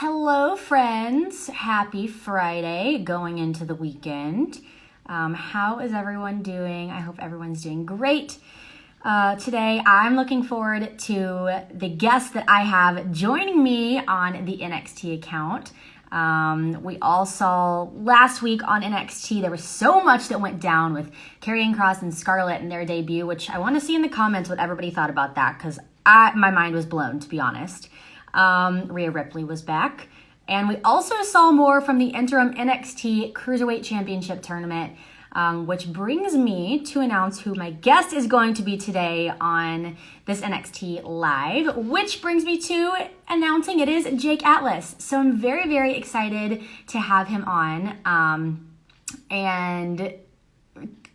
Hello, friends. Happy Friday, going into the weekend. How is everyone doing? I hope everyone's doing great. Today, I'm looking forward to the guest that I have joining me on the NXT account. We all saw last week on NXT, there was so much that went down with Karrion Kross and Scarlett in their debut, which I want to see in the comments what everybody thought about that, because my mind was blown, to be honest. Rhea Ripley was back. And we also saw more from the interim NXT Cruiserweight Championship tournament, which brings me to announce who my guest is going to be today on this NXT Live, which brings me to announcing it is Jake Atlas. So I'm very, very excited to have him on and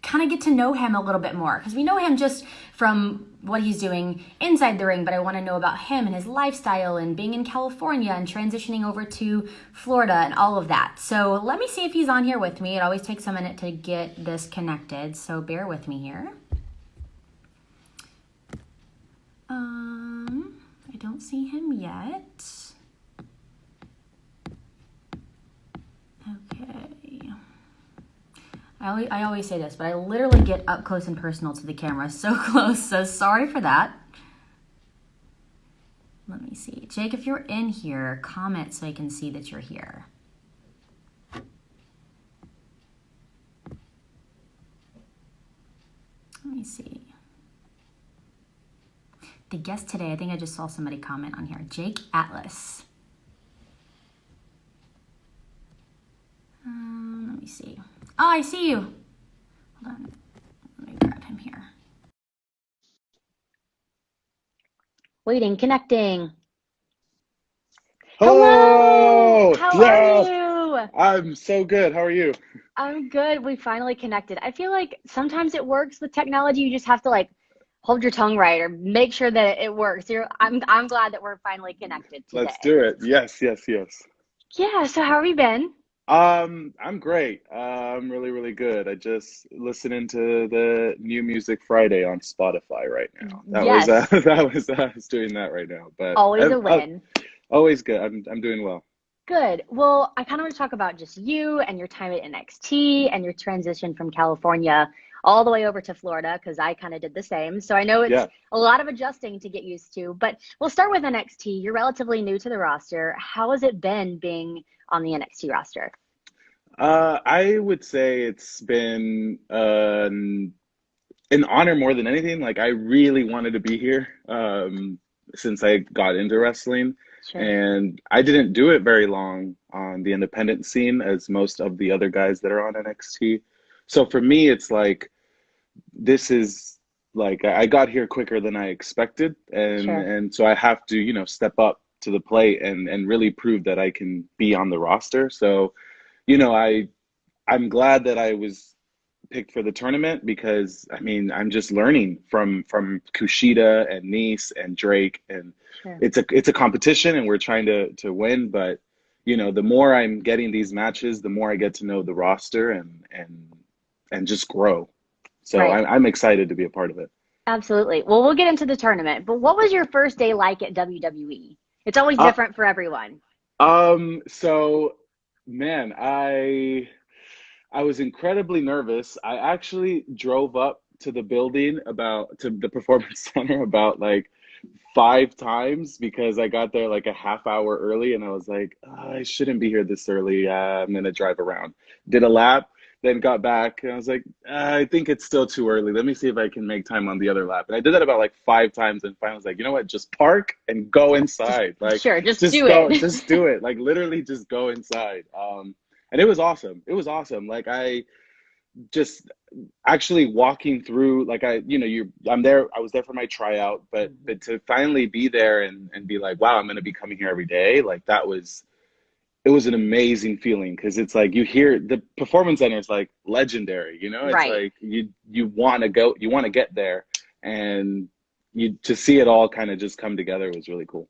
kind of get to know him a little bit more, because we know him just from what he's doing inside the ring, but I want to know about him and his lifestyle and being in California and transitioning over to Florida and all of that. So let me see if he's on here with me. It always takes a minute to get this connected, so bear with me here. I don't see him yet. Okay. I always say this, but I literally get up close and personal to the camera, so close, so sorry for that. Let me see. Jake, if you're in here, comment so I can see that you're here. Let me see. The guest today, I think I just saw somebody comment on here. Jake Atlas. Let me see. Oh, I see you. Hold on. Let me grab him here. Waiting, connecting. Hello! How Yes! are you? I'm so good. How are you? I'm good. We finally connected. I feel like sometimes it works with technology. You just have to hold your tongue right or make sure that it works. I'm glad that we're finally connected today. Let's do it. Yes, yes, yes. Yeah, so how have you been? I'm great. I'm really, really good. I just listening to the New Music Friday on Spotify right now. Yes, I was doing that right now. But always a win. always good. I'm doing well. Good. Well, I kind of want to talk about just you and your time at NXT and your transition from California all the way over to Florida, because I kind of did the same. So I know it's Yeah. a lot of adjusting to get used to, but we'll start with NXT. You're relatively new to the roster. How has it been being on the NXT roster? I would say it's been an honor more than anything. Like I really wanted to be here since I got into wrestling, Sure. and I didn't do it very long on the independent scene as most of the other guys that are on NXT. So for me, it's like this is like I got here quicker than I expected, and Sure. and so I have to step up to the plate and really prove that I can be on the roster. So I'm glad that I was picked for the tournament because I mean I'm just learning from Kushida and Nice and Drake, and Sure. it's a competition and we're trying to win, but the more I'm getting these matches, the more I get to know the roster and just grow. So Right. I'm excited to be a part of it. Absolutely. Well, we'll get into the tournament, but what was your first day like at WWE? It's always Uh, different for everyone. so man, I was incredibly nervous. I actually drove up to the building to the performance center about like 5 times because I got there like a half hour early and I was like, "Oh, I shouldn't be here this early. I'm gonna drive around." Did a lap, then got back and I was like, I think it's still too early. Let me see if I can make time on the other lap. And I did that about like 5 times and finally was like, you know what? Just park and go Just inside. Like sure, just just do go, it. just do it. Like literally just go inside. And it was awesome. It was awesome. Like I just actually walking through like I was there for my tryout, but to finally be there and be like, wow, I'm going to be coming here every day, like it was an amazing feeling because it's like you hear the performance center is like legendary, it's Right. like you want to go, you want to get there, and you to see it all kind of just come together was really cool.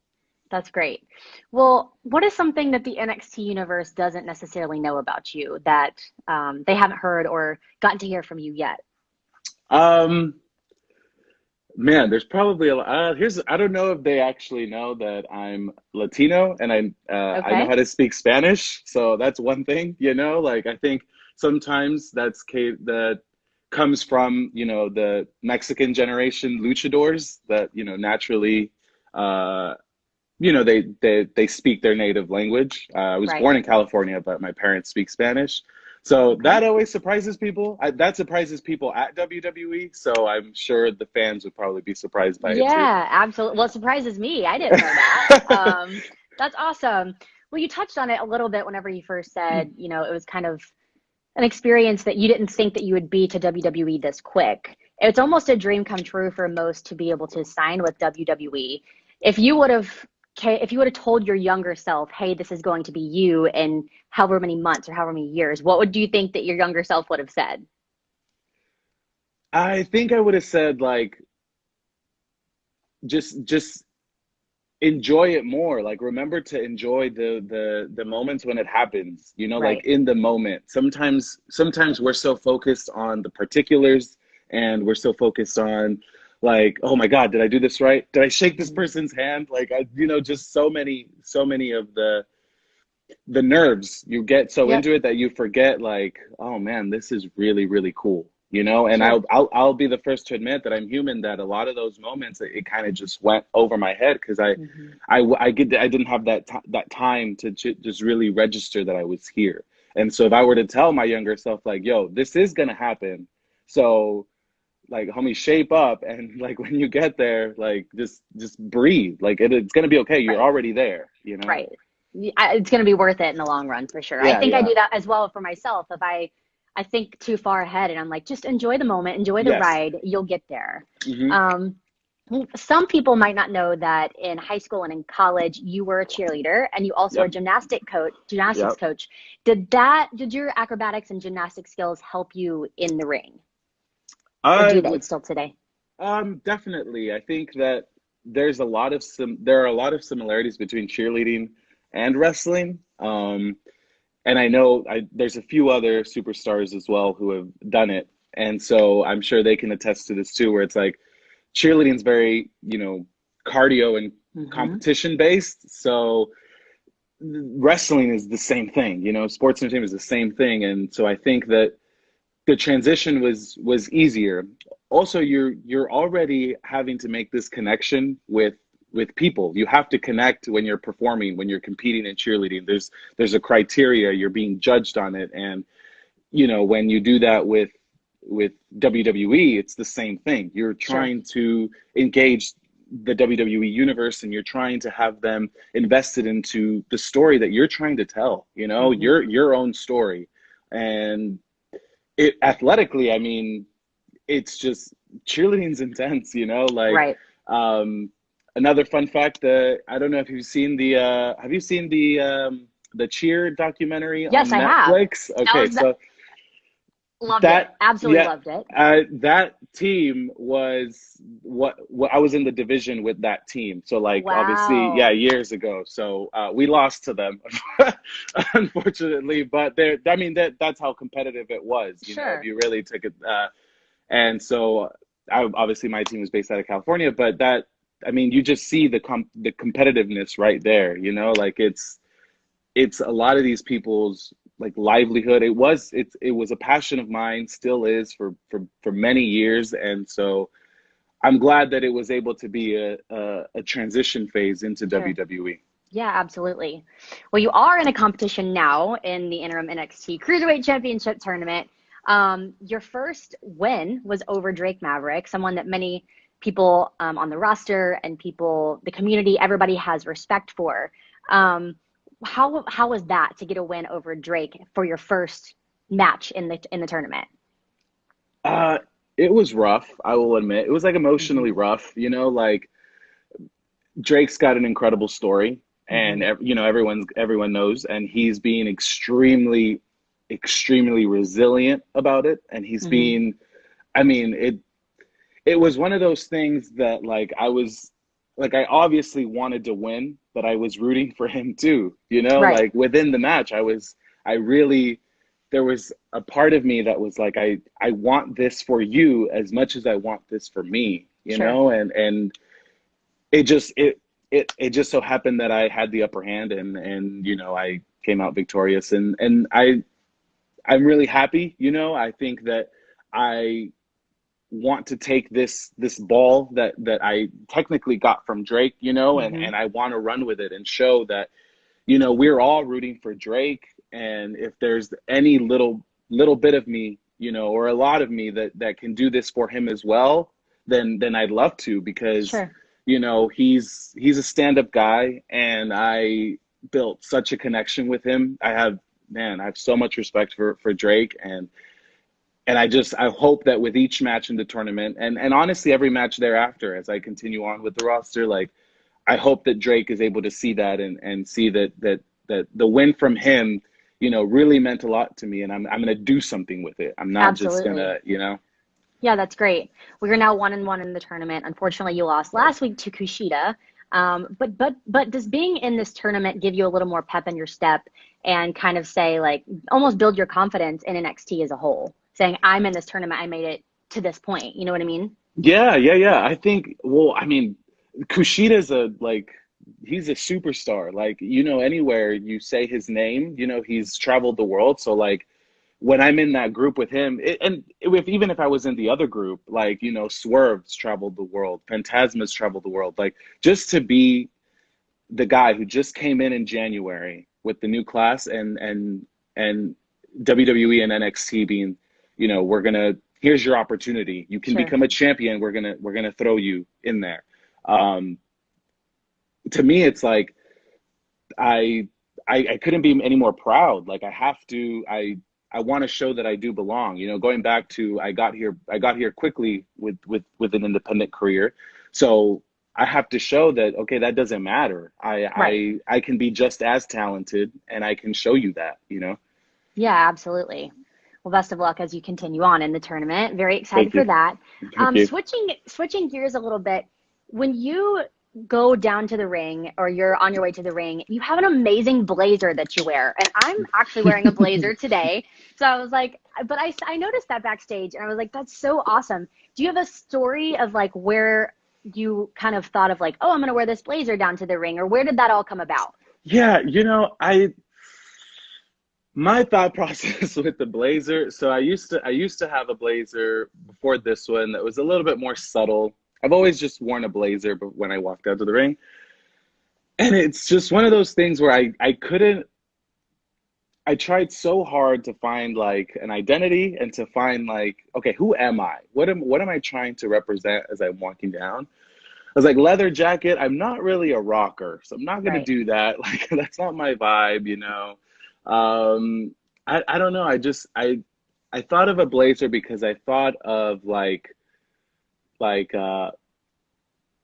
That's great. Well, what is something that the NXT universe doesn't necessarily know about you that they haven't heard or gotten to hear from you yet? um Man, there's probably a lot. I don't know if they actually know that I'm Latino and I know Okay. how to speak Spanish. So that's one thing, like I think sometimes that comes from, the Mexican generation luchadors that, naturally, uh, they speak their native language. I was Right. born in California, but my parents speak Spanish. So Okay. that always surprises people. That surprises people at WWE. So I'm sure the fans would probably be surprised by it too. Yeah, absolutely. Well, it surprises me. I didn't know that. That's awesome. Well, you touched on it a little bit whenever you first said, it was kind of an experience that you didn't think that you would be to WWE this quick. It's almost a dream come true for most to be able to sign with WWE. If you would have if you would have told your younger self, "Hey, this is going to be you in however many months or however many years," what would you think that your younger self would have said? I think I would have said like just enjoy it more. Like remember to enjoy the moments when it happens, like Right. in the moment. Sometimes we're so focused on the particulars and we're so focused on like, oh my God, did I do this right? Did I shake this Mhm. person's hand? Like just so many of the nerves. You get so Yep. into it that you forget like, oh man, this is really, really cool. And Sure. I'll be the first to admit that I'm human, that a lot of those moments it kind of just went over my head because Hmm. I didn't have that time to just really register that I was here. And so if I were to tell my younger self like, yo, this is gonna happen, so like homie, shape up, and like when you get there, like just breathe. Like it's gonna be okay. You're Right. already there. Right. It's going to be worth it in the long run for sure. I Yeah, think I yeah. do that as well for myself. If I think too far ahead and I'm like, just enjoy the moment, enjoy the Yes. ride, you'll get there. Hmm. Um, some people might not know that in high school and in college, you were a cheerleader and you also were a Yep. gymnastics Yep. coach. Did your acrobatics and gymnastic skills help you in the ring, or I do they would still today? definitely. I think that there are a lot of similarities between cheerleading and wrestling. And I know there's a few other superstars as well who have done it. And so I'm sure they can attest to this too, where it's like cheerleading is very, cardio and Hmm. competition based. So wrestling is the same thing, sports entertainment is the same thing. And so I think that the transition was easier. Also, you're already having to make this connection with people. You have to connect when you're performing, when you're competing in cheerleading. There's a criteria, you're being judged on it. And when you do that with WWE, it's the same thing. You're Sure. trying to engage the WWE universe, and you're trying to have them invested into the story that you're trying to tell, Hmm. your own story. And it athletically, I mean, it's just cheerleading's intense, like Right. um another fun fact, I don't know if you've seen have you seen the cheer documentary Yes, on I have. Netflix? That Okay, was so Loved it. that Absolutely yeah, loved it. that team was what I was in the division with that team. So like obviously, yeah, Wow. years ago. So we lost to them, unfortunately. But I mean that's how competitive it was. If Sure. you really took it. And so obviously my team was based out of California, but I mean, you just see the competitiveness right there. Like it's a lot of these people's like livelihood. It was a passion of mine, still is for many years, and so I'm glad that it was able to be a transition phase into Sure. WWE. Yeah, absolutely. Well, you are in a competition now in the interim NXT Cruiserweight Championship tournament. Your first win was over Drake Maverick, someone that many people on the roster and people, the community, everybody has respect for. Um, how was that to get a win over Drake for your first match in the tournament? Uh, it was rough, I will admit. It was like Hmm. emotionally rough, like Drake's got an incredible story, and Hmm. everyone knows, and he's being extremely, extremely resilient about it, and he's Hmm. being. I mean, it was one of those things that like I obviously wanted to win, but I was rooting for him too. Right. Like within the match, I really, there was a part of me that was like, I want this for you as much as I want this for me. you Sure. know, and it just it just so happened that I had the upper hand, and you know, I came out victorious, and I'm really happy, you know. I think that I want to take this ball that I technically got from Drake, you know, Hmm. and I want to run with it and show that, you know, we're all rooting for Drake, and if there's any little bit of me, you know, or a lot of me that can do this for him as well, then I'd love to, because Sure. you know, he's a stand-up guy, and I built such a connection with him. I have so much respect for Drake, and I hope that with each match in the tournament, and honestly every match thereafter, as I continue on with the roster, like, I hope that Drake is able to see that, and see that the win from him, you know, really meant a lot to me, and I'm gonna do something with it. I'm not just Absolutely. gonna, you know. Yeah, that's great. We are now 1-1 in the tournament. Unfortunately, you lost Right. last week to Kushida. But does being in this tournament give you a little more pep in your step and kind of say like almost build your confidence in NXT as a whole, saying I'm in this tournament, I made it to this point. You know what I mean? Yeah, yeah, yeah. I think, well, I mean, Kushida's a like he's a superstar. Like, you know, anywhere you say his name, you know, he's traveled the world. So like when I'm in that group with him, and if even if I was in the other group, like, you know, Swerve's traveled the world, Phantasma's traveled the world. Like, just to be the guy who just came in January with the new class, and WWE and NXT being, you know, here's your opportunity. You can Sure. become a champion. We're gonna throw you in there. Um, to me, it's like I, I couldn't be any more proud. Like, I have to. I want to show that I do belong. You know, going back to I got here quickly with an independent career, so I have to show that, okay, that doesn't matter. Right. I can be just as talented, and I can show you that. You know. Yeah, absolutely. Well, best of luck as you continue on in the tournament. Very excited Thank for you. that. Thank you. Switching gears a little bit, when you go down to the ring or you're on your way to the ring, you have an amazing blazer that you wear, and I'm actually wearing a blazer today. So I was like, but I noticed that backstage, and I was like, that's so awesome. Do you have a story of like where you kind of thought of like, oh, I'm gonna wear this blazer down to the ring, or where did that all come about? Yeah, you know, my thought process with the blazer. So I used to have a blazer before this one that was a little bit more subtle. I've always just worn a blazer, but when I walked out to the ring, and it's just one of those things where I couldn't. I tried so hard to find like an identity, and to find like, okay, who am I? What am I trying to represent as I'm walking down? I was like, leather jacket. I'm not really a rocker, so I'm not gonna Right. do that. Like, that's not my vibe, you know. I don't know. I thought of a blazer because I thought of like uh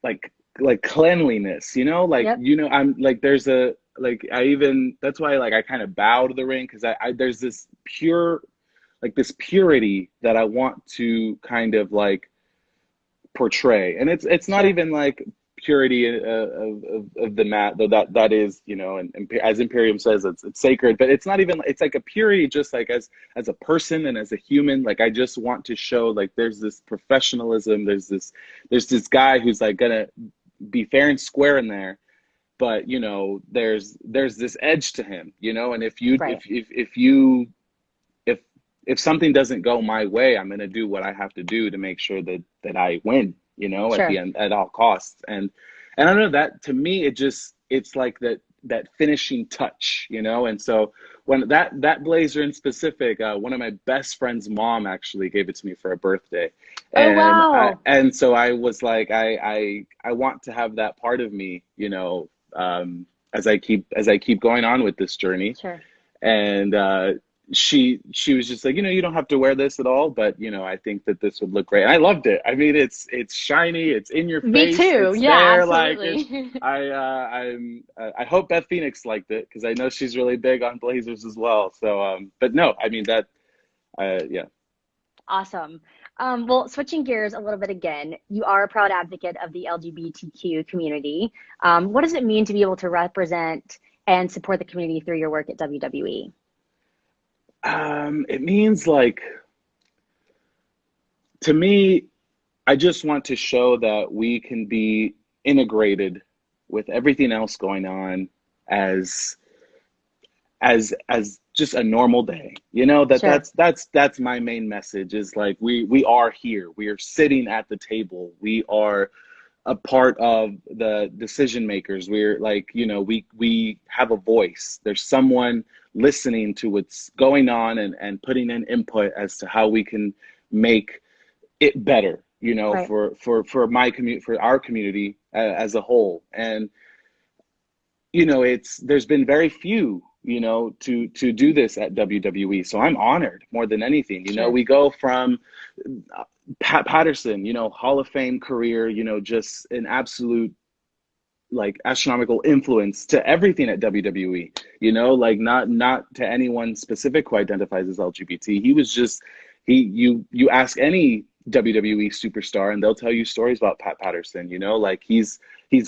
like like cleanliness, you know. Like, Yep. you know, I'm like, there's a like I even that's why, like, I kind of bow to the ring, because I there's this pure, like, this purity that I want to kind of like portray, and it's not Sure. even like purity of the mat, though that is, you know, and as Imperium says, it's sacred, but it's not even, it's like a purity just like as a person and as a human. Like, I just want to show like there's this professionalism, there's this guy who's like gonna be fair and square in there, but you know, there's this edge to him, you know. And Right. if if something doesn't go my way, I'm going to do what I have to do to make sure that I win, you know, at the Sure. end, at all costs. And I don't know, that to me, it's like that finishing touch, you know. And so when that blazer in specific, one of my best friend's mom actually gave it to me for a birthday, Oh, and wow. so I was like, I want to have that part of me, you know, as I keep going on with this journey. Sure. And she was just like, you know, you don't have to wear this at all, but you know, I think that this would look great. And I loved it. I mean, it's shiny, it's in your Me face, too. it's Yeah, there, like it's. absolutely. I hope Beth Phoenix liked it, because I know she's really big on blazers as well. So, but no, I mean that, yeah. Awesome. Well, switching gears a little bit again, you are a proud advocate of the LGBTQ community. What does it mean to be able to represent and support the community through your work at WWE? It means like, to me, I just want to show that we can be integrated with everything else going on as as just a normal day. You know, Sure. that's my main message is like we are here. We are sitting at the table. We are a part of the decision makers. We're like, you know, we have a voice. There's someone listening to what's going on and putting in input as to how we can make it better, you know, Right. for my community, for our community as a whole. And you know, it's there's been very few, you know, to do this at WWE. So I'm honored more than anything. You know, Sure. we go from Pat Patterson, you know, Hall of Fame career, you know, just an absolute like astronomical influence to everything at WWE, you know, like not to anyone specific who identifies as LGBT. He was just you ask any WWE superstar and they'll tell you stories about Pat Patterson, you know, like he's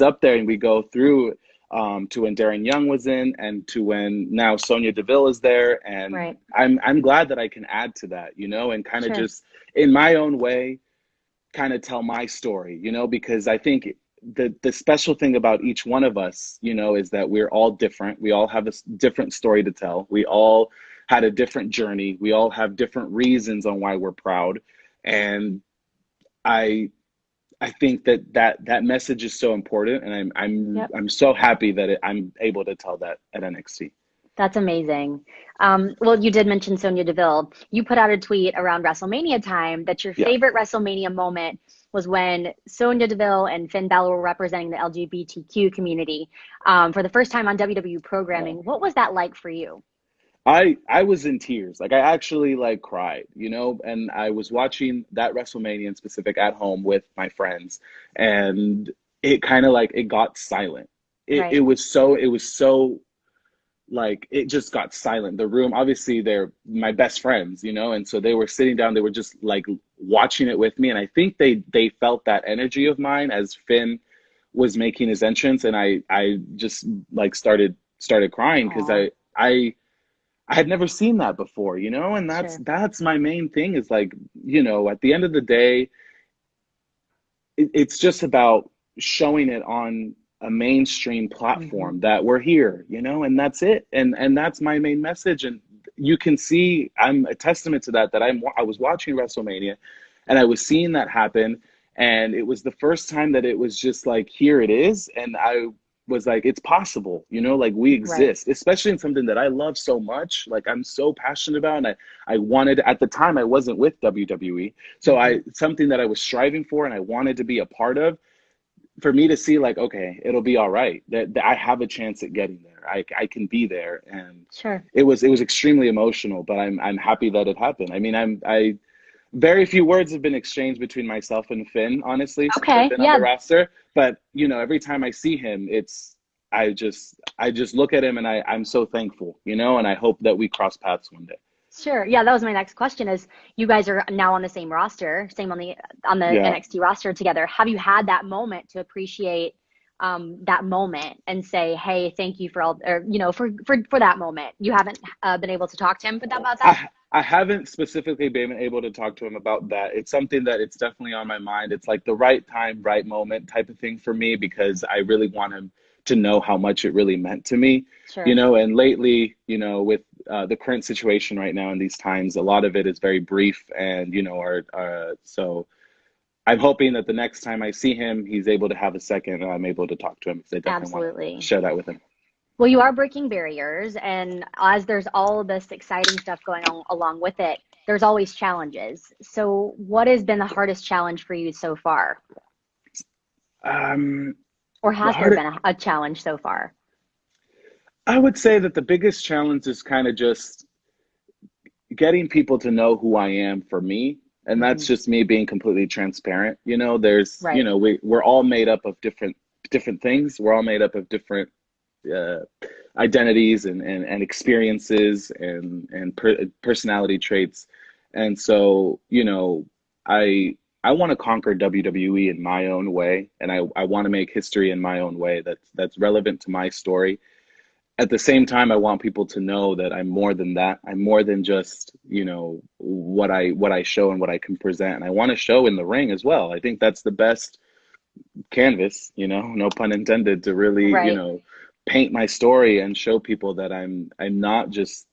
up there and we go through to when Darren Young was in and to when now Sonya Deville is there and Right. I'm glad that I can add to that, you know, and kind of Sure. just in my own way kind of tell my story, you know, because I think the special thing about each one of us, you know, is that we're all different. We all have a different story to tell. We all had a different journey. We all have different reasons on why we're proud. And I I think that message is so important, and Yep. I'm so happy that I'm able to tell that at NXT. That's amazing. Well, you did mention Sonya Deville. You put out a tweet around WrestleMania time that your Yeah. favorite WrestleMania moment was when Sonya Deville and Finn Balor were representing the LGBTQ community for the first time on WWE programming. Oh. What was that like for you? I was in tears. Like I actually like cried, you know, and I was watching that WrestleMania in specific at home with my friends and it kind of like it got silent. Right. It was so like it just got silent. The room, obviously they're my best friends, you know, and so they were sitting down, they were just like watching it with me and I think they felt that energy of mine as Finn was making his entrance and I just like started crying because Aw, I had never seen that before, you know, and sure. that's my main thing is like, you know, at the end of the day, it's just about showing it on a mainstream Hmm. platform that we're here, you know, and that's it. And that's my main message. And you can see I'm a testament to that, that I was watching WrestleMania and I was seeing that happen. And it was the first time that it was just like, here it is. And I was like, it's possible, you know, like we Right. exist, especially in something that I love so much, like I'm so passionate about. And I wanted, at the time I wasn't with WWE. So Hmm. something that I was striving for and I wanted to be a part of, for me to see like, okay, it'll be all right. That I have a chance at getting there. I can be there. And Sure. it was extremely emotional, but I'm happy that it happened. I mean, I very few words have been exchanged between myself and Finn, honestly, since I've Okay. been on the Yeah. roster. But you know, every time I see him, it's I just look at him and I'm so thankful, you know, and I hope that we cross paths one day. Sure. Yeah, that was my next question is you guys are now on the same roster, same on the Yeah. NXT roster together. Have you had that moment to appreciate that moment and say, "Hey, thank you for all," or for that moment? You haven't been able to talk to him about that? I haven't specifically been able to talk to him about that. It's something that it's definitely on my mind. It's like the right time, right moment type of thing for me because I really want him to know how much it really meant to me, you Sure. know. And lately, you know, with the current situation right now in these times, a lot of it is very brief, and you know, so I'm hoping that the next time I see him, he's able to have a second, and I'm able to talk to him because I definitely want to Absolutely. share that with him. Well, you are breaking barriers, and as there's all this exciting stuff going on along with it, there's always challenges. So, what has been the hardest challenge for you so far? Um, Or the has there hard been a challenge so far? I would say that the biggest challenge is kind of just getting people to know who I am for me. And that's Hmm. just me being completely transparent. You know, there's, you Right. know, we're all made up of different things. We're all made up of different uh, identities and experiences and personality traits. And so, you know, I want to conquer WWE in my own way, and I want to make history in my own way that's relevant to my story at the same time, I want people to know that I'm more than that. I'm more than just, what I show and what I can present. And I want to show in the ring as well. I think that's the best canvas, no pun intended, to really, Right. paint my story and show people that I'm not just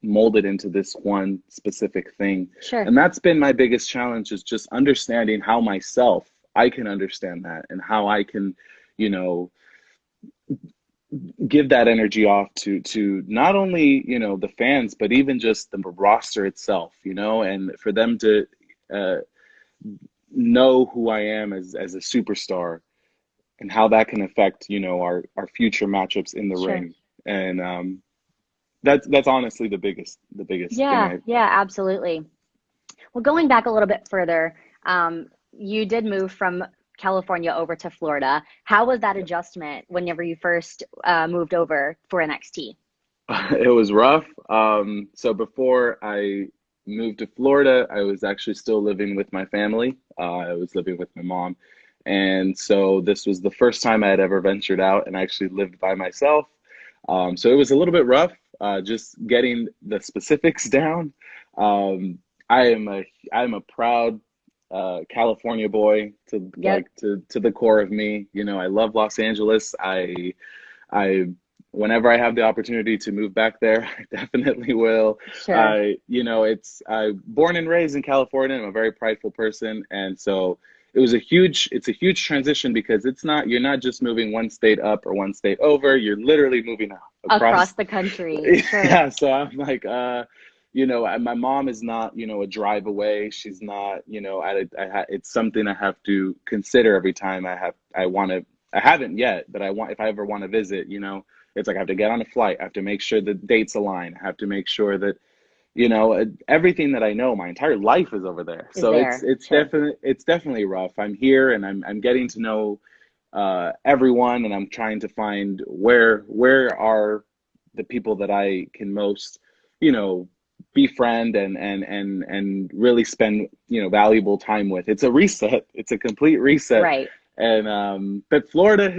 molded into this one specific thing. Sure. And that's been my biggest challenge, is just understanding how myself I can understand that, and how I can, you know, give that energy off to not only, the fans, but even just the roster itself, and for them to uh, know who I am as a superstar, and how that can affect, our future matchups in the Sure. ring. And that's honestly the biggest thing Yeah, I. yeah, absolutely. Well, going back a little bit further, you did move from California over to Florida. How was that adjustment whenever you first moved over for NXT? It was rough. So before I moved to Florida, I was actually still living with my family. I was living with my mom. And so this was the first time I had ever ventured out and actually lived by myself. So it was a little bit rough, just getting the specifics down. Um, I am a proud California boy, to Yep, like to the core of me. I love Los Angeles. I whenever I have the opportunity to move back there, I definitely will. sure. I born and raised in California. I'm a very prideful person, and so it's a huge transition, because you're not just moving one state up or one state over. You're literally moving Across across. the country, sure. Yeah, so I'm like, my mom is not, a drive away. She's not, it's something I have to consider every time I want to. I haven't yet, but if I ever want to visit, it's like I have to get on a flight. I have to make sure the dates align. I have to make sure that, everything that I know, my entire life is over there. Is So it's there, it's sure. definitely it's definitely rough. I'm here, and I'm getting to know everyone, and I'm trying to find where are the people that I can most, you know, befriend and really spend, valuable time with. It's a reset. It's a complete reset. Right. And but Florida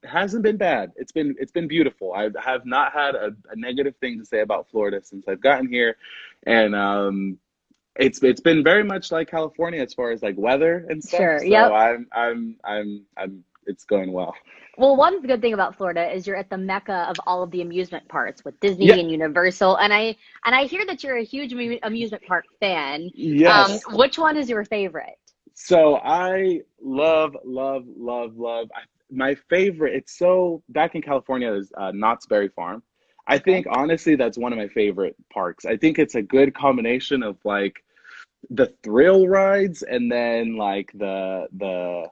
hasn't been bad. It's been beautiful. I have not had a negative thing to say about Florida since I've gotten here. And it's been very much like California as far as like weather and stuff. Sure. So Yep. I'm it's going well. Well, one good thing about Florida is you're at the mecca of all of the amusement parks with Yeah, Disney and Universal, and I hear that you're a huge amusement park fan. yes. Which one is your favorite? So I love, love, love, love. My favorite, it's so back in California, is Knott's Berry Farm. I Okay. think honestly that's one of my favorite parks. I think it's a good combination of like the thrill rides, and then like the the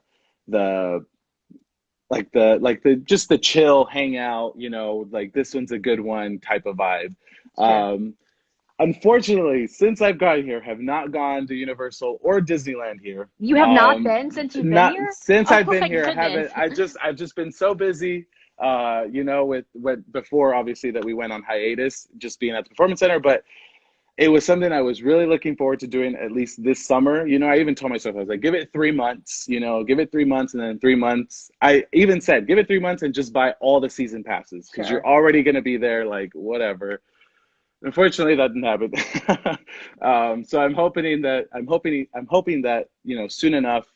just the chill hangout, like this one's a good one type of vibe. Sure. Um, Unfortunately, since I've gotten here, have not gone to Universal or Disneyland here. You have not been since you've been Not here? since I've Oh been my here, I goodness. haven't. I've just been so busy. With before, obviously, that we went on hiatus, just being at the performance center. But it was something I was really looking forward to doing, at least this summer. I even told myself, I was like, give it 3 months. Give it 3 months, and then 3 months. I even said, give it 3 months and just buy all the season passes, because you're Sure. already going to be there. Like whatever. Unfortunately, that didn't happen. So I'm hoping that soon enough,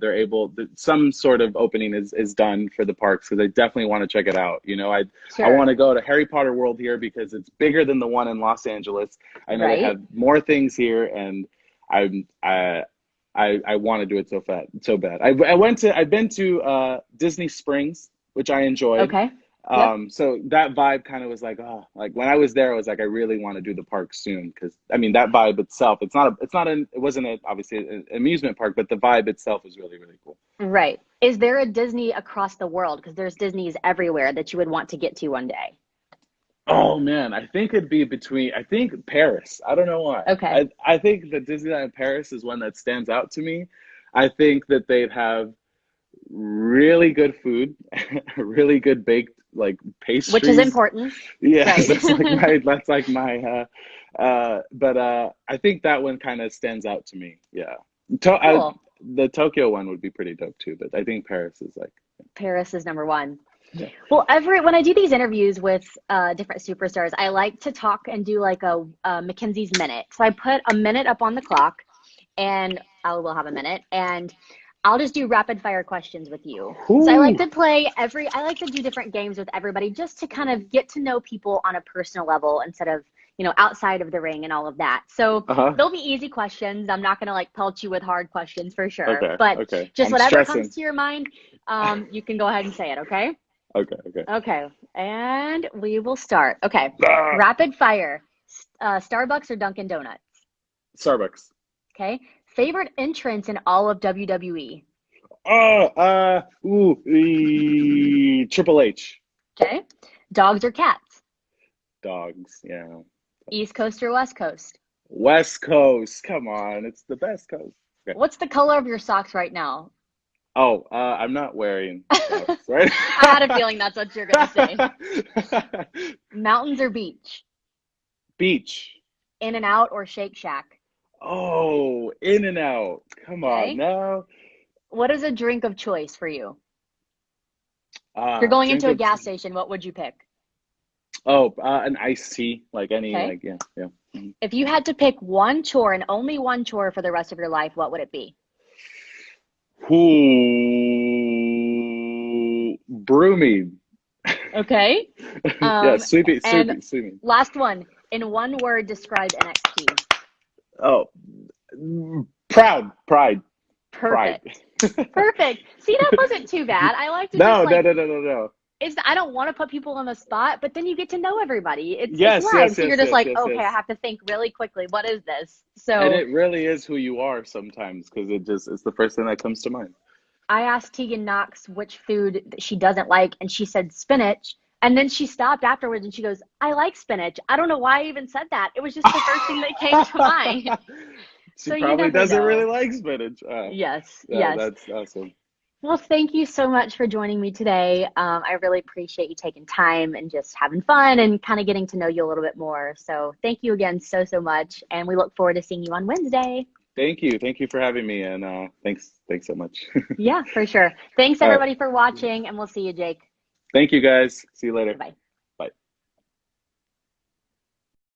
they're able some sort of opening is done for the parks, because I definitely want to check it out. I want Sure. to go to Harry Potter World here because it's bigger than the one in Los Angeles. I know they Right? have more things here, and I'm I want to do it so bad. I've been to Disney Springs, which I enjoyed. Okay. Yep. So that vibe kind of was like, oh, like when I was there, I was like, I really want to do the park soon, because I mean that vibe itself, it wasn't obviously an amusement park, but the vibe itself was really, really cool. Right. Is there a Disney across the world? Because there's Disneys everywhere that you would want to get to one day. Oh man, I think Paris. I don't know why. Okay. I think that Disneyland Paris is one that stands out to me. I think that they'd have really good food, really good baked like Which is pastries. important. Yes, Right. but I think that one kind of stands out to me. Yeah. To Cool. the Tokyo one would be pretty dope too, but I think Paris is like. Paris is number one. Yeah. Well, when I do these interviews with different superstars, I like to talk and do like a Mackenzie's minute. So I put a minute up on the clock, and I will have a minute, and I'll just do rapid fire questions with you. So I like Whew. to I like to do different games with everybody just to kind of get to know people on a personal level instead of, outside of the ring and all of that. So Uh-huh. they'll be easy questions. I'm not going to like pelt you with hard questions for sure, Okay. but Okay. just I'm whatever comes stressing. to your mind, you can go ahead and say it. Okay. Okay. Okay. Okay. And we will start. Okay. Ah, Rapid fire. Starbucks or Dunkin' Donuts? Starbucks. Okay. Favorite entrance in all of WWE? Oh, Triple H. Okay. Dogs or cats? Dogs. Yeah. East Coast or West Coast? West Coast. Come on. It's the best coast. Okay. What's the color of your socks right now? Oh, I'm not wearing socks, I right? had a feeling that's what you're going to say. Mountains or beach? Beach. In and Out or Shake Shack? Oh, In and Out. Come on Okay. now. What is a drink of choice for you? If you're going Drink into a of. gas station, what would you pick? Oh, an iced tea, like any, Okay. like yeah, yeah. Mhm. If you had to pick one chore and only one chore for the rest of your life, what would it be? Ooh, brooming. Okay. Yeah, sweeping, And sweeping, sweeping. last one. In one word, describe NXT. Oh, proud, pride, pride. Perfect. Perfect. See, that wasn't too bad. I like to just No, no, like no, no, no, no. I don't want to put people on the spot, but then you get to know everybody. It's Yes, live. yes, So you're yes, just yes, like, yes, okay, I yes. have to think really quickly. What is this? And So it really is who you are sometimes because it's the first thing that comes to mind. I asked Tegan Knox which food that she doesn't like, and she said spinach. And then she stopped afterwards and she goes, I like spinach. I don't know why I even said that. It was just the first thing that came to mind. She So you probably never doesn't really know. like spinach. Yes, Yeah, yes. that's awesome. Well, thank you so much for joining me today. I really appreciate you taking time and just having fun and kind of getting to know you a little bit more. So thank you again so, so much. And we look forward to seeing you on Wednesday. Thank you. Thank you for having me, and thanks so much. Yeah, for sure. Thanks All right. everybody for watching, and we'll see you, Jake. Thank you, guys. See you later. Bye.